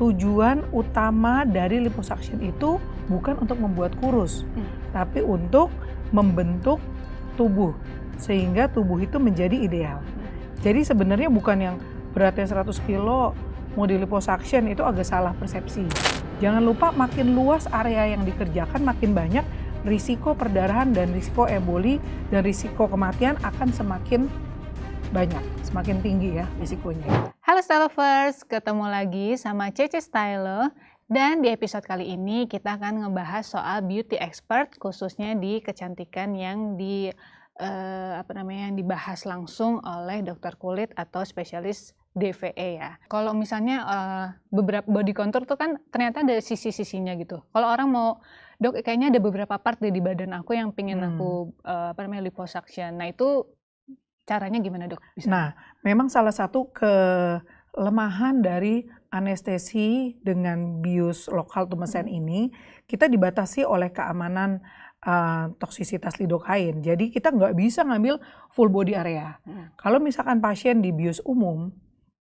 tujuan utama dari liposuction itu bukan untuk membuat kurus, tapi untuk membentuk tubuh sehingga tubuh itu menjadi ideal. Jadi sebenarnya bukan yang beratnya 100 kilo mau di liposuction, itu agak salah persepsi. Jangan lupa makin luas area yang dikerjakan, makin banyak risiko perdarahan dan risiko emboli dan risiko kematian akan semakin banyak, semakin tinggi ya risikonya. Halo Style Lovers, ketemu lagi sama Cece Style. Dan di episode kali ini kita akan ngebahas soal beauty expert, khususnya di kecantikan yang yang dibahas langsung oleh dokter kulit atau spesialis DVE ya. Kalau misalnya beberapa body contour tuh kan ternyata ada sisi-sisinya gitu. Kalau orang mau, dok kayaknya ada beberapa part di badan aku yang pengen aku liposuction. Nah itu caranya gimana dok? Nah, memang salah satu kelemahan dari anestesi dengan bius lokal tumesen ini, kita dibatasi oleh keamanan toksisitas lidokain. Jadi kita nggak bisa ngambil full body area. Kalau misalkan pasien di bius umum,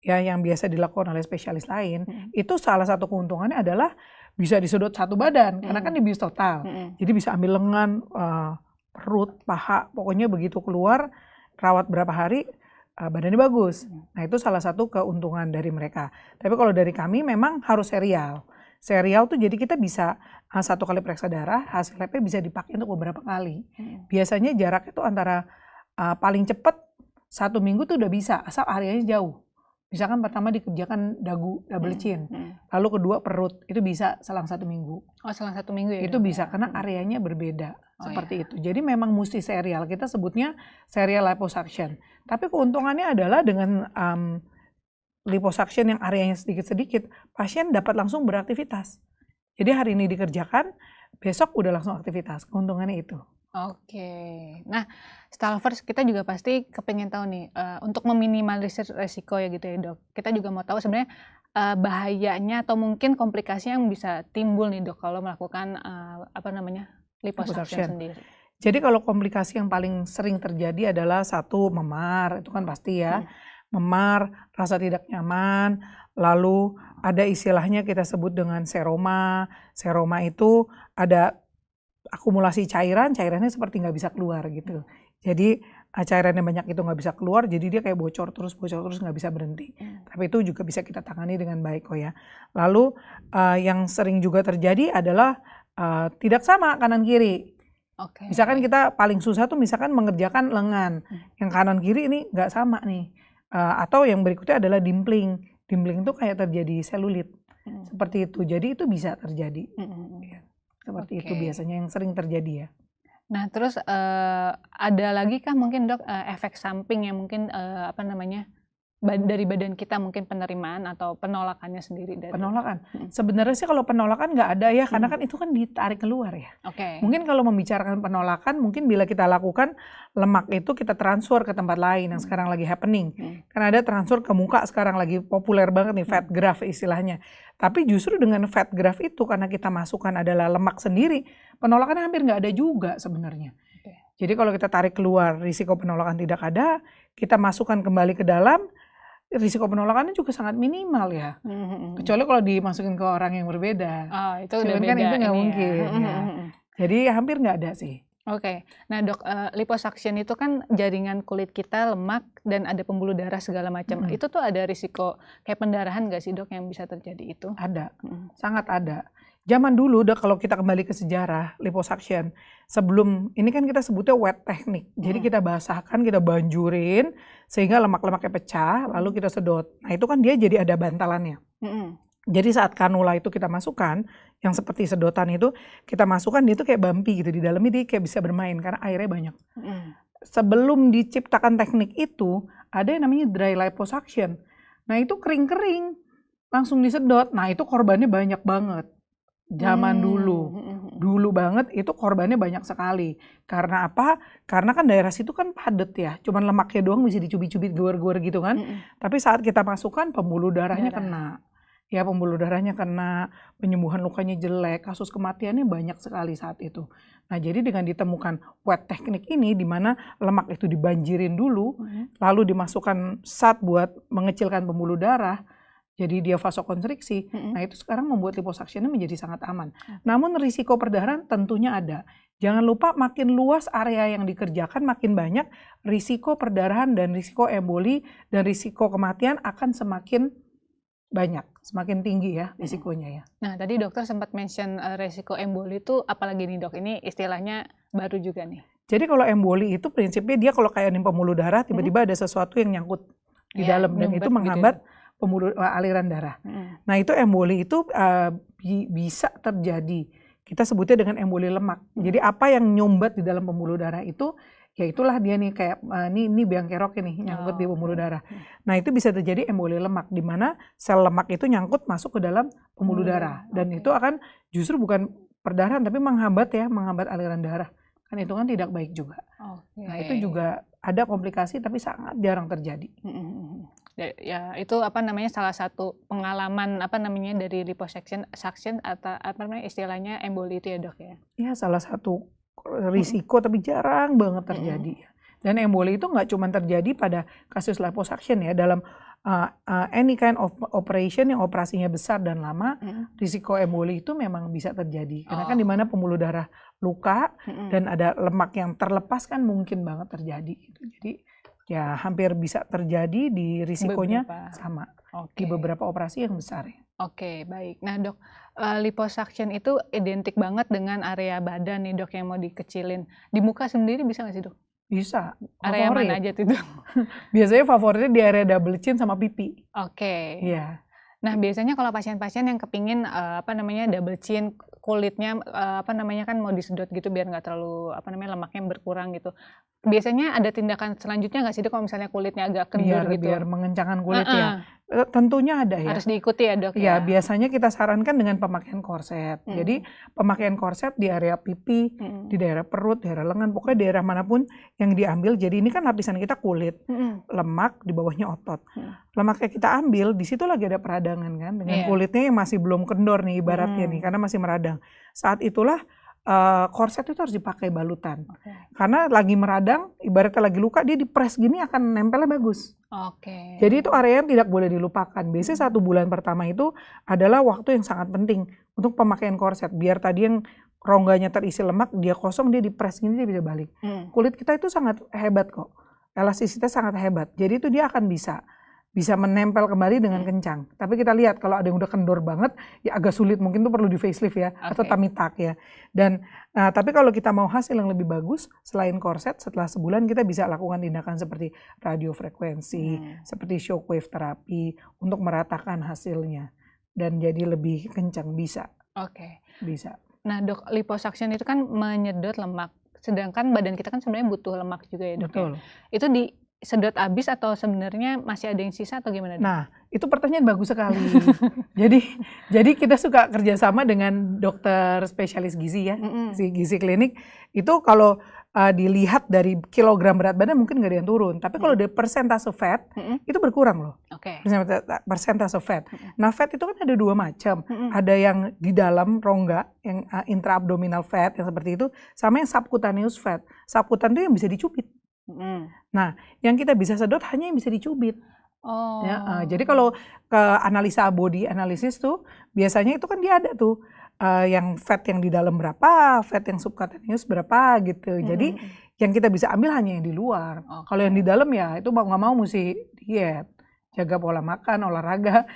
ya yang biasa dilakukan oleh spesialis lain, itu salah satu keuntungannya adalah bisa disedot satu badan, karena kan di bius total. Jadi bisa ambil lengan, perut, paha, pokoknya begitu keluar, rawat berapa hari, badannya bagus. Nah itu salah satu keuntungan dari mereka. Tapi kalau dari kami memang harus serial. Serial tuh jadi kita bisa satu kali periksa darah, hasil labnya bisa dipakai untuk beberapa kali. Biasanya jaraknya tuh antara paling cepat 1 minggu tuh udah bisa, asal areanya jauh. Misalkan pertama dikerjakan dagu, double chin, lalu kedua perut, itu bisa selang 1 minggu. Oh selang 1 minggu ya? Itu bisa, karena areanya berbeda, seperti itu. Jadi memang mesti serial, kita sebutnya serial liposuction. Tapi keuntungannya adalah dengan liposuction yang areanya sedikit-sedikit, pasien dapat langsung beraktivitas. Jadi hari ini dikerjakan, besok udah langsung aktivitas, keuntungannya itu. Oke, nah Style Lovers kita juga pasti kepengen tahu nih, untuk meminimalisir resiko ya gitu ya dok. Kita juga mau tahu sebenarnya bahayanya atau mungkin komplikasi yang bisa timbul nih dok kalau melakukan liposuction sendiri. Jadi kalau komplikasi yang paling sering terjadi adalah satu, memar, itu kan pasti ya. Memar, rasa tidak nyaman, lalu ada istilahnya kita sebut dengan seroma. Seroma itu ada akumulasi cairan, cairannya seperti nggak bisa keluar gitu. Jadi cairannya banyak itu nggak bisa keluar, jadi dia kayak bocor terus nggak bisa berhenti. Tapi itu juga bisa kita tangani dengan baik kok ya. Lalu yang sering juga terjadi adalah tidak sama kanan kiri. Misalkan kita paling susah tuh misalkan mengerjakan lengan, yang kanan kiri ini nggak sama nih. Atau yang berikutnya adalah dimpling. Dimpling itu kayak terjadi selulit. Seperti itu. Jadi itu bisa terjadi. Seperti itu biasanya yang sering terjadi ya. Nah terus ada lagi kah mungkin dok efek samping yang mungkin dari badan kita, mungkin penerimaan atau penolakannya sendiri dari penolakan. Sebenarnya sih kalau penolakan nggak ada ya, karena kan itu kan ditarik keluar ya. Mungkin kalau membicarakan penolakan, mungkin bila kita lakukan lemak itu kita transfer ke tempat lain yang sekarang lagi happening. Karena ada transfer ke muka sekarang lagi populer banget nih, fat graft istilahnya. Tapi justru dengan fat graft itu karena kita masukkan adalah lemak sendiri, penolakannya hampir nggak ada juga sebenarnya. Jadi kalau kita tarik keluar, risiko penolakan tidak ada, kita masukkan kembali ke dalam, risiko penolakannya juga sangat minimal ya. Kecuali kalau dimasukin ke orang yang berbeda. Itu udah beda, kan itu nggak mungkin. Ya. Jadi hampir nggak ada sih. Nah dok, liposuction itu kan jaringan kulit kita lemak dan ada pembuluh darah segala macam. Itu tuh ada risiko kayak pendarahan nggak sih dok yang bisa terjadi itu? Ada, sangat ada. Zaman dulu dok, kalau kita kembali ke sejarah liposuction, sebelum ini kan kita sebutnya wet teknik. Jadi kita basahkan, kita banjurin sehingga lemak-lemaknya pecah, lalu kita sedot. Nah itu kan dia jadi ada bantalannya. Jadi saat kanula itu kita masukkan, yang seperti sedotan itu kita masukkan, dia itu kayak bumpy gitu, di dalamnya dia kayak bisa bermain karena airnya banyak. Sebelum diciptakan teknik itu, ada yang namanya dry liposuction. Nah itu kering-kering, langsung disedot. Nah itu korbannya banyak banget. Zaman dulu banget itu korbannya banyak sekali. Karena apa? Karena kan daerah situ kan padat ya, cuman lemaknya doang bisa dicubit-cubit gor-gor gitu kan. Tapi saat kita masukkan, pembuluh darahnya kena. Ya pembuluh darahnya kena, penyembuhan lukanya jelek, kasus kematiannya banyak sekali saat itu. Nah jadi dengan ditemukan wet teknik ini, di mana lemak itu dibanjirin dulu, lalu dimasukkan zat buat mengecilkan pembuluh darah, jadi dia vasokonstriksi. Mm-mm. Nah itu sekarang membuat liposuction menjadi sangat aman. Namun risiko perdarahan tentunya ada. Jangan lupa makin luas area yang dikerjakan, makin banyak risiko perdarahan dan risiko emboli dan risiko kematian akan semakin banyak, semakin tinggi ya risikonya ya. Nah, tadi dokter sempat mention resiko emboli itu apalagi nih dok? Ini istilahnya baru juga nih. Jadi kalau emboli itu prinsipnya dia kalau kayak di pembuluh darah tiba-tiba ada sesuatu yang nyangkut di Ya, dalam dan nyumbat itu gitu menghambat aliran darah. Nah itu emboli itu bisa terjadi. Kita sebutnya dengan emboli lemak. Jadi apa yang nyumbat di dalam pembuluh darah itu, ya itulah dia nih kayak ini biang kerok ini nyangkut di pembuluh darah. Nah itu bisa terjadi emboli lemak, di mana sel lemak itu nyangkut masuk ke dalam pembuluh darah dan itu akan justru bukan perdarahan tapi menghambat aliran darah. Kan itu kan tidak baik juga. Nah itu juga ada komplikasi tapi sangat jarang terjadi. Ya itu salah satu pengalaman dari liposuction atau istilahnya emboli itu ya dok ya. Ya salah satu risiko tapi jarang banget terjadi. Dan emboli itu nggak cuma terjadi pada kasus liposuction ya, dalam any kind of operation yang operasinya besar dan lama, risiko emboli itu memang bisa terjadi. Karena kan di mana pembuluh darah luka dan ada lemak yang terlepas kan mungkin banget terjadi. Gitu. Jadi ya hampir bisa terjadi di risikonya sama di beberapa operasi yang besar ya. Oke, baik. Nah dok, liposuction itu identik banget dengan area badan nih dok yang mau dikecilin. Di muka sendiri bisa nggak sih dok? Bisa. Area mana aja tuh dok? Biasanya favoritnya di area double chin sama pipi. Oke. Iya. Nah biasanya kalau pasien-pasien yang kepingin double chin, kulitnya kan mau disedot gitu biar nggak terlalu lemaknya berkurang gitu. Biasanya ada tindakan selanjutnya nggak sih dok kalau misalnya kulitnya agak kendur gitu? Biar mengencangkan kulit ya. Tentunya ada ya. Harus diikuti ya dok ya? Biasanya kita sarankan dengan pemakaian korset. Jadi pemakaian korset di area pipi, di daerah perut, daerah lengan, pokoknya daerah manapun yang diambil. Jadi ini kan lapisan kita kulit, lemak, di bawahnya otot. Lemaknya kita ambil, di situ lagi ada peradangan kan, dengan kulitnya yang masih belum kendor nih ibaratnya nih, karena masih meradang. Saat itulah korset itu harus dipakai balutan. Karena lagi meradang, ibaratnya lagi luka, dia dipres gini akan nempelnya bagus. Jadi itu area yang tidak boleh dilupakan. Biasanya 1 bulan pertama itu adalah waktu yang sangat penting untuk pemakaian korset. Biar tadi yang rongganya terisi lemak, dia kosong, dia dipres gini, dia bisa balik. Kulit kita itu sangat hebat kok. Elastisitas sangat hebat. Jadi itu dia akan bisa menempel kembali dengan kencang. Tapi kita lihat kalau ada yang udah kendor banget, ya agak sulit, mungkin tuh perlu di facelift ya, atau tummy tuck ya. Dan tapi kalau kita mau hasil yang lebih bagus, selain korset, setelah sebulan kita bisa lakukan tindakan seperti radiofrekuensi, seperti shockwave terapi, untuk meratakan hasilnya. Dan jadi lebih kencang, bisa. Bisa. Nah dok, liposuction itu kan menyedot lemak, sedangkan badan kita kan sebenarnya butuh lemak juga ya dok. Betul. Ya? Itu sedot habis atau sebenarnya masih ada yang sisa atau gimana? Nah, itu pertanyaan bagus sekali. jadi kita suka kerjasama dengan dokter spesialis gizi ya, gizi klinik. Itu kalau dilihat dari kilogram berat badan mungkin nggak ada yang turun. Tapi kalau dari persentase fat, itu berkurang loh. Persentase fat. Nah, fat itu kan ada 2 macam. Ada yang di dalam rongga, yang intraabdominal fat, yang seperti itu. Sama yang subcutaneous fat. Subcutaneous itu yang bisa dicubit. Nah, yang kita bisa sedot hanya yang bisa dicubit. Jadi kalau ke analisa body analysis tuh, biasanya itu kan dia ada tuh yang fat yang di dalam berapa, fat yang subcutaneous berapa gitu. Jadi yang kita bisa ambil hanya yang di luar. Kalau yang di dalam ya itu mau nggak mau mesti diet, jaga pola makan, olahraga.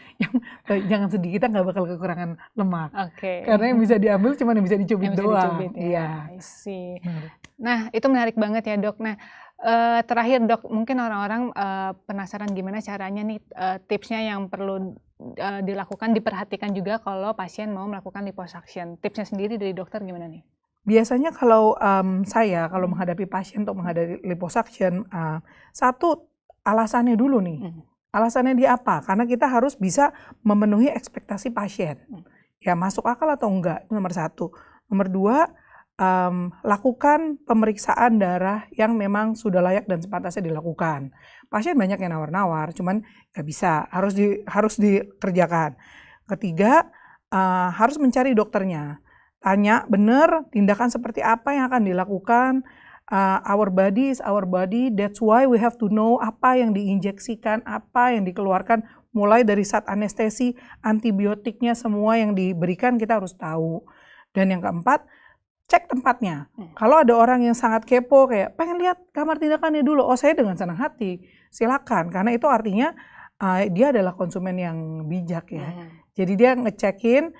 Jangan sedih, kita nggak bakal kekurangan lemak. Karena yang bisa diambil cuma yang bisa dicubit doang. Iya. Nah itu menarik banget ya dok. Nah terakhir dok, mungkin orang-orang penasaran gimana caranya nih tipsnya yang perlu dilakukan, diperhatikan juga kalau pasien mau melakukan liposuction. Tipsnya sendiri dari dokter gimana nih? Biasanya kalau saya kalau menghadapi pasien untuk menghadapi liposuction, satu alasannya dulu nih. Alasannya dia apa? Karena kita harus bisa memenuhi ekspektasi pasien. Ya masuk akal atau enggak, itu nomor 1. Nomor 2, lakukan pemeriksaan darah yang memang sudah layak dan sepantasnya dilakukan. Pasien banyak yang nawar-nawar, cuman nggak bisa, harus dikerjakan. Ketiga, harus mencari dokternya. Tanya benar tindakan seperti apa yang akan dilakukan. Our body is our body, that's why we have to know apa yang diinjeksikan, apa yang dikeluarkan, mulai dari saat anestesi, antibiotiknya semua yang diberikan kita harus tahu. Dan yang keempat, cek tempatnya. Kalau ada orang yang sangat kepo kayak pengen lihat kamar tindakannya dulu, oh saya dengan senang hati, silakan. Karena itu artinya dia adalah konsumen yang bijak ya. Jadi dia ngecekin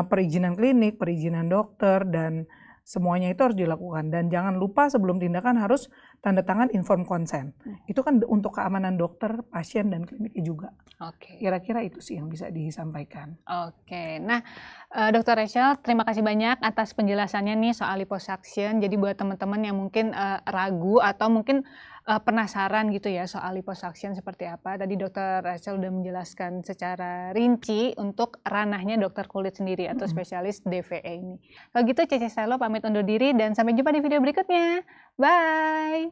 perizinan klinik, perizinan dokter, dan semuanya itu harus dilakukan. Dan jangan lupa sebelum tindakan harus tanda tangan informed consent. Itu kan untuk keamanan dokter, pasien, dan kliniknya juga. Oke. Kira-kira itu sih yang bisa disampaikan. Oke, nah Dr. Rachel, terima kasih banyak atas penjelasannya nih soal liposuction. Jadi buat teman-teman yang mungkin ragu atau mungkin penasaran gitu ya soal liposuction seperti apa. Tadi Dr. Rachel udah menjelaskan secara rinci untuk ranahnya dokter kulit sendiri atau spesialis DVE ini. Kalau gitu Cece Stylo pamit undur diri dan sampai jumpa di video berikutnya. Bye!